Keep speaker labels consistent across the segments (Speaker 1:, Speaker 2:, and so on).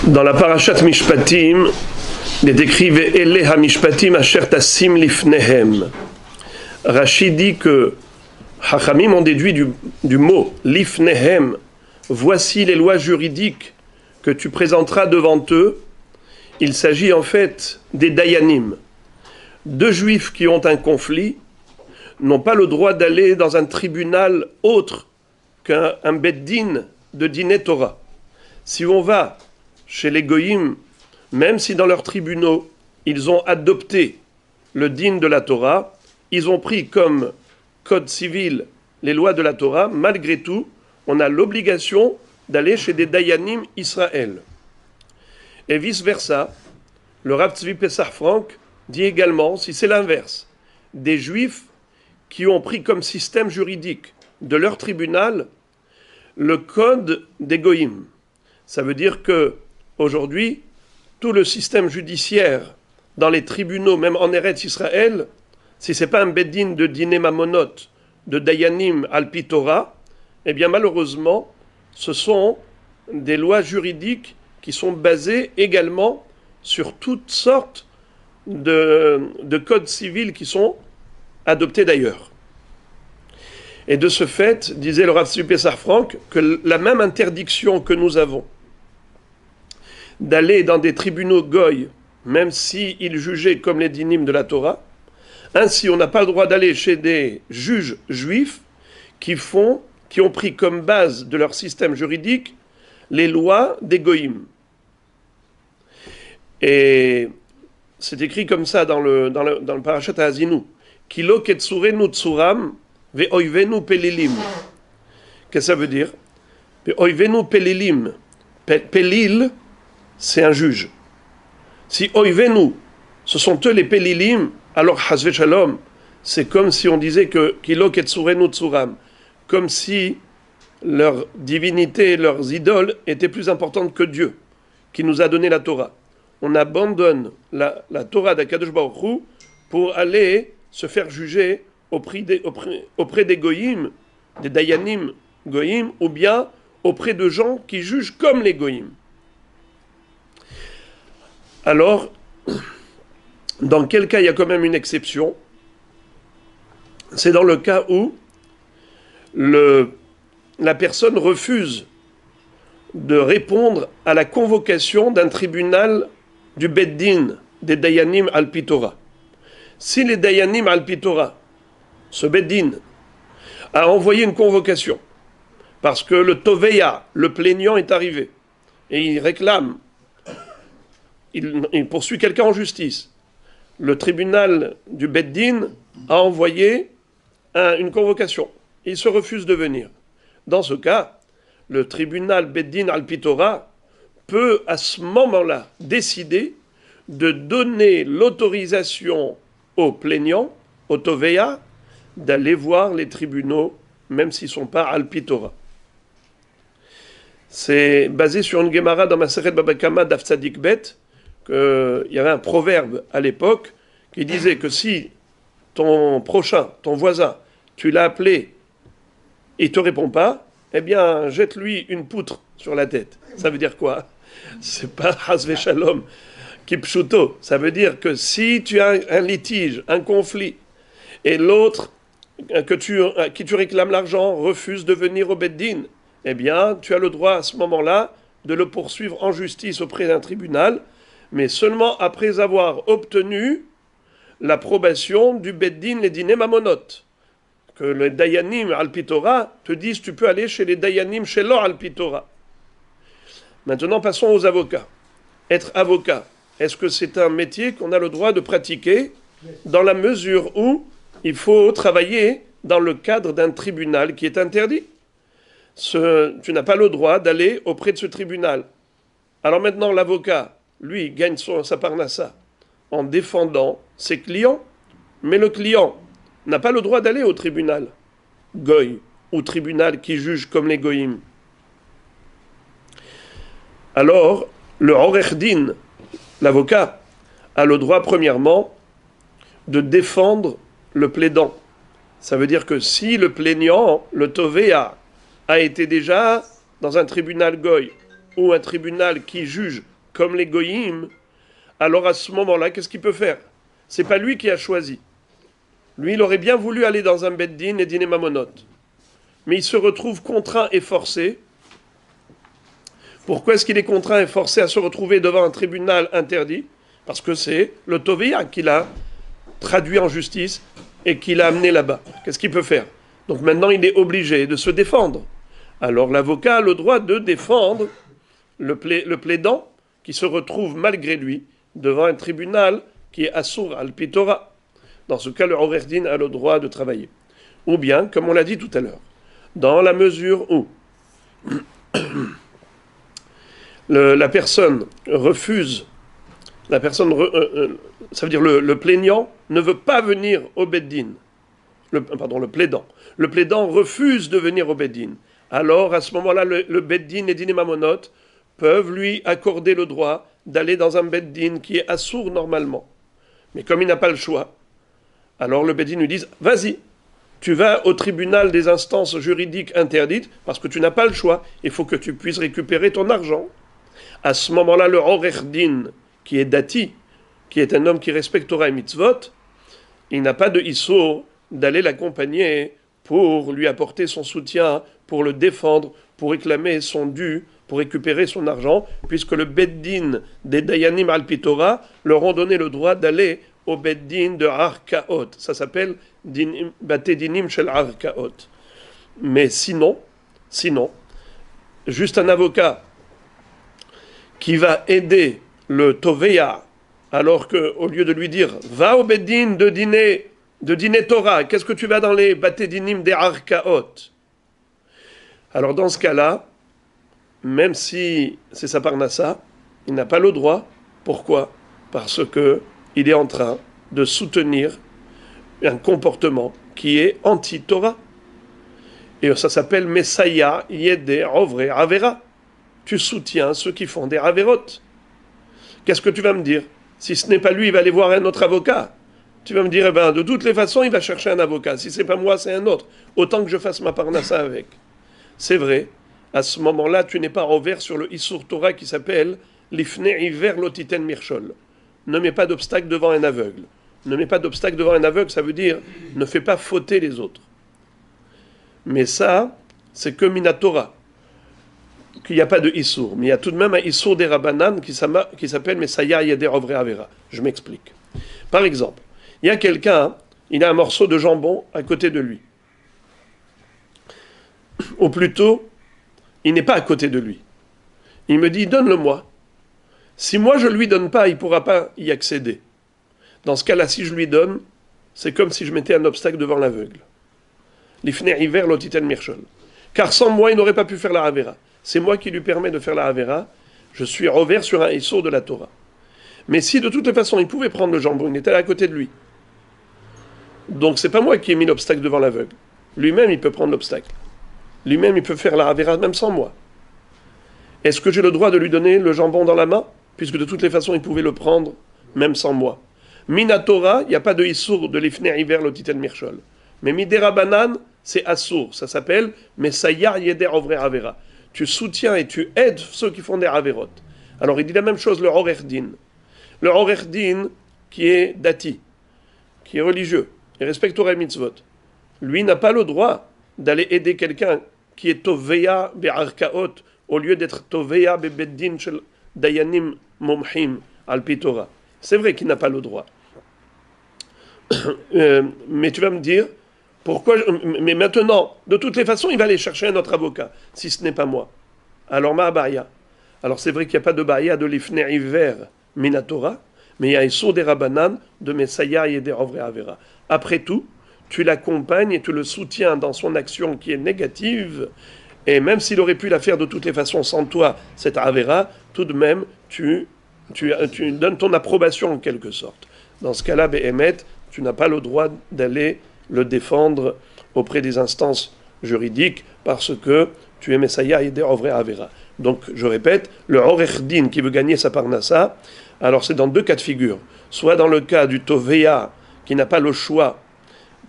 Speaker 1: Dans la parashat Mishpatim, il est écrit Ve'ele ha-mishpatim asher tasim lifnehem. Rashi dit que Hachamim ont déduit du mot lifnehem, voici les lois juridiques que tu présenteras devant eux. Il s'agit en fait des dayanim. Deux juifs qui ont un conflit n'ont pas le droit d'aller dans un tribunal autre qu'un beddin de Diné Torah. Si on va chez les goïms, même si dans leurs tribunaux, ils ont adopté le din de la Torah, ils ont pris comme code civil les lois de la Torah, malgré tout, on a l'obligation d'aller chez des dayanim Israël. Et vice-versa, le Rav Tzvi Pessah Frank dit également, si c'est l'inverse, des juifs qui ont pris comme système juridique de leur tribunal le code des goïms. Ça veut dire que aujourd'hui, tout le système judiciaire dans les tribunaux, même en Eretz Israël, si ce n'est pas un beddin de Diné Mamonot, de Dayanim al-Pi Torah, eh bien malheureusement, ce sont des lois juridiques qui sont basées également sur toutes sortes de codes civils qui sont adoptés d'ailleurs. Et de ce fait, disait le Rav Tzvi Pessah Frank, que la même interdiction que nous avons d'aller dans des tribunaux goy, même s'ils jugeaient comme les dinim de la Torah, ainsi on n'a pas le droit d'aller chez des juges juifs qui ont pris comme base de leur système juridique les lois des goïm. Et c'est écrit comme ça dans le parashat Ha'azinu, Kilo ketsurenu tsuram ve'oivenu pelilim. Qu'est-ce que ça veut dire? Ve'oivenu pelilim. Pelil, c'est un juge. Si oivenu, ce sont eux les pelilim, alors hasve shalom, c'est comme si on disait que kilo ketsurenu tsuram, comme si leur divinité, leurs idoles étaient plus importantes que Dieu, qui nous a donné la Torah. On abandonne la Torah d'Akadosh Baruch Hu pour aller se faire juger auprès des goïms, des dayanim goïm, ou bien auprès de gens qui jugent comme les goïm. Alors, dans quel cas il y a quand même une exception? C'est dans le cas où la personne refuse de répondre à la convocation d'un tribunal du beddin des dayanim al-Pi Torah. Si les dayanim al-Pi Torah, ce beddin, a envoyé une convocation parce que le toveya, le plaignant, est arrivé et il réclame, il poursuit quelqu'un en justice, le tribunal du beddin a envoyé une convocation. Il se refuse de venir. Dans ce cas, le tribunal beddin al-Pi Torah peut à ce moment-là décider de donner l'autorisation aux plaignants, au toveya, d'aller voir les tribunaux, même s'ils ne sont pas al-Pi Torah. C'est basé sur une Gemara dans Maseret Baba Kama Daf Tzadik Bet, qu'il y avait un proverbe à l'époque qui disait que si ton prochain, ton voisin, tu l'as appelé et il ne te répond pas, eh bien, jette-lui une poutre sur la tête. Ça veut dire quoi? C'est pas Hasve Shalom, Kipshuto. Ça veut dire que si tu as un litige, un conflit, et l'autre à qui tu réclames l'argent refuse de venir au beddin, eh bien, tu as le droit à ce moment-là de le poursuivre en justice auprès d'un tribunal, mais seulement après avoir obtenu l'approbation du beddin, les dîners mamonot. Que les dayanim al-Pi Torah te disent tu peux aller chez les dayanim shelo al-Pi Torah. Maintenant, passons aux avocats. Être avocat, est-ce que c'est un métier qu'on a le droit de pratiquer dans la mesure où il faut travailler dans le cadre d'un tribunal qui est interdit? Tu n'as pas le droit d'aller auprès de ce tribunal. Alors maintenant, l'avocat, lui, gagne sa parnassa en défendant ses clients, mais le client n'a pas le droit d'aller au tribunal goy, ou tribunal qui juge comme les goïm. Alors, le orech din, l'avocat, a le droit, premièrement, de défendre le plaidant. Ça veut dire que si le plaignant, le tovéa, a été déjà dans un tribunal goy, ou un tribunal qui juge comme les goyim, alors à ce moment-là, qu'est-ce qu'il peut faire? C'est pas lui qui a choisi. Lui, il aurait bien voulu aller dans un beddin et dîner mamonot. Mais il se retrouve contraint et forcé. Pourquoi est-ce qu'il est contraint et forcé à se retrouver devant un tribunal interdit? Parce que c'est le Tovéa qui l'a traduit en justice et qui l'a amené là-bas. Qu'est-ce qu'il peut faire? Donc maintenant, il est obligé de se défendre. Alors l'avocat a le droit de défendre le plaidant qui se retrouve malgré lui devant un tribunal qui est assour al-pitora. Dans ce cas, le Orerdin a le droit de travailler. Ou bien, comme on l'a dit tout à l'heure, dans la mesure où la personne refuse, ça veut dire le plaignant ne veut pas venir au beddin. Le plaidant. Le plaidant refuse de venir au beddin. Alors, à ce moment-là, le beddin et dîner mamonot peuvent lui accorder le droit d'aller dans un beddin qui est assourd normalement. Mais comme il n'a pas le choix, alors le beddin lui dit « Vas-y, tu vas au tribunal des instances juridiques interdites parce que tu n'as pas le choix. Il faut que tu puisses récupérer ton argent. » À ce moment-là, le Orerdin, qui est dati, qui est un homme qui respecte Torah et mitzvot, il n'a pas de issur d'aller l'accompagner pour lui apporter son soutien, pour le défendre, pour réclamer son dû, pour récupérer son argent, puisque le beddin des Dayanim al-Pitora leur ont donné le droit d'aller au beddin de Arkaot. Ça s'appelle Bate Dinim shel Arkaot. Mais sinon, juste un avocat qui va aider le Tovéa, alors qu'au lieu de lui dire « Va au beddin de dîner Torah, qu'est-ce que tu vas dans les Bate Dinim des Arkaot ?» Alors dans ce cas-là, même si c'est sa parnassa, il n'a pas le droit. Pourquoi? Parce qu'il est en train de soutenir un comportement qui est anti-Torah. Et ça s'appelle Messiah Yede Ovre Avera. Tu soutiens ceux qui font des Averot. Qu'est-ce que tu vas me dire? Si ce n'est pas lui, il va aller voir un autre avocat. Tu vas me dire, de toutes les façons, il va chercher un avocat. Si c'est pas moi, c'est un autre. Autant que je fasse ma parnassa avec. C'est vrai. À ce moment-là, tu n'es pas revers sur le Issur Torah qui s'appelle Lifne Iver Lotiten Mirchol. Ne mets pas d'obstacle devant un aveugle. Ne mets pas d'obstacle devant un aveugle, ça veut dire ne fais pas fauter les autres. Mais ça, c'est que Minatora, qu'il n'y a pas de Issur. Mais il y a tout de même un Issur des Rabbanan qui s'appelle Messiah Yeder Ovre Avera. Je m'explique. Par exemple, il y a quelqu'un, il a un morceau de jambon à côté de lui. Ou plutôt, il n'est pas à côté de lui. Il me dit, donne-le-moi. Si moi je ne lui donne pas, il ne pourra pas y accéder. Dans ce cas-là, si je lui donne, c'est comme si je mettais un obstacle devant l'aveugle. L'ifne hiver l'otiten mirchol. Car sans moi, il n'aurait pas pu faire la Havera. C'est moi qui lui permets de faire la Havera. Je suis revers sur un Issur de la Torah. Mais si de toutes les façons, il pouvait prendre le jambon, il était à côté de lui. Donc c'est pas moi qui ai mis l'obstacle devant l'aveugle. Lui-même, il peut prendre l'obstacle. Lui-même, il peut faire la Havera même sans moi. Est-ce que j'ai le droit de lui donner le jambon dans la main? Puisque de toutes les façons, il pouvait le prendre même sans moi. Minatora, il n'y a pas de Issur de l'Ifne Hiver Lotiten Mirchol. Mais Midera Banan, c'est Assour. Ça s'appelle Messiah Yeder Ovre Avera. Tu soutiens et tu aides ceux qui font des Averot. Alors il dit la même chose, le Orerdin. Le Orerdin, qui est dati, qui est religieux, et respecte Torah et mitzvot. Lui n'a pas le droit d'aller aider quelqu'un qui est Toveya Be'arkaot au lieu d'être Toveya Be'beddin shel Dayanim Momhim al-Pitora. C'est vrai qu'il n'a pas le droit. Mais tu vas me dire, pourquoi? Mais maintenant, de toutes les façons, il va aller chercher un autre avocat, si ce n'est pas moi. Alors, ma baya. Alors, c'est vrai qu'il n'y a pas de baya de l'ifne hiver minatora, mais il y a un sourd des Rabbanan de Messiah et des Ovre Avera. Après tout, tu l'accompagnes et tu le soutiens dans son action qui est négative, et même s'il aurait pu la faire de toutes les façons sans toi, cette Avera, tout de même, tu donnes ton approbation en quelque sorte. Dans ce cas-là, Behemet, tu n'as pas le droit d'aller le défendre auprès des instances juridiques parce que tu es Messiah et des Ovre Avera. Donc, je répète, le Orerdin qui veut gagner sa parnassa, alors c'est dans deux cas de figure. Soit dans le cas du Tovéa qui n'a pas le choix,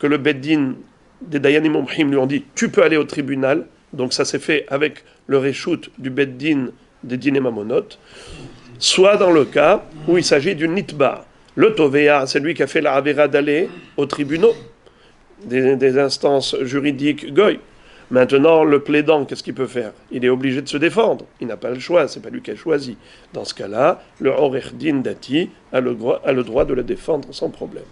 Speaker 1: que le Beddin des Dayanim Momhim lui ont dit tu peux aller au tribunal, donc ça s'est fait avec le reshoot du Beddin des Diné Mamonot. soit dans le cas où il s'agit d'une nitba. Le tovéa, c'est lui qui a fait la avéra d'aller aux tribunaux, des instances juridiques goy. Maintenant, le plaidant, qu'est-ce qu'il peut faire? Il est obligé de se défendre. Il n'a pas le choix, c'est pas lui qui a choisi. Dans ce cas-là, le Orech Din Dati a le droit de le défendre sans problème.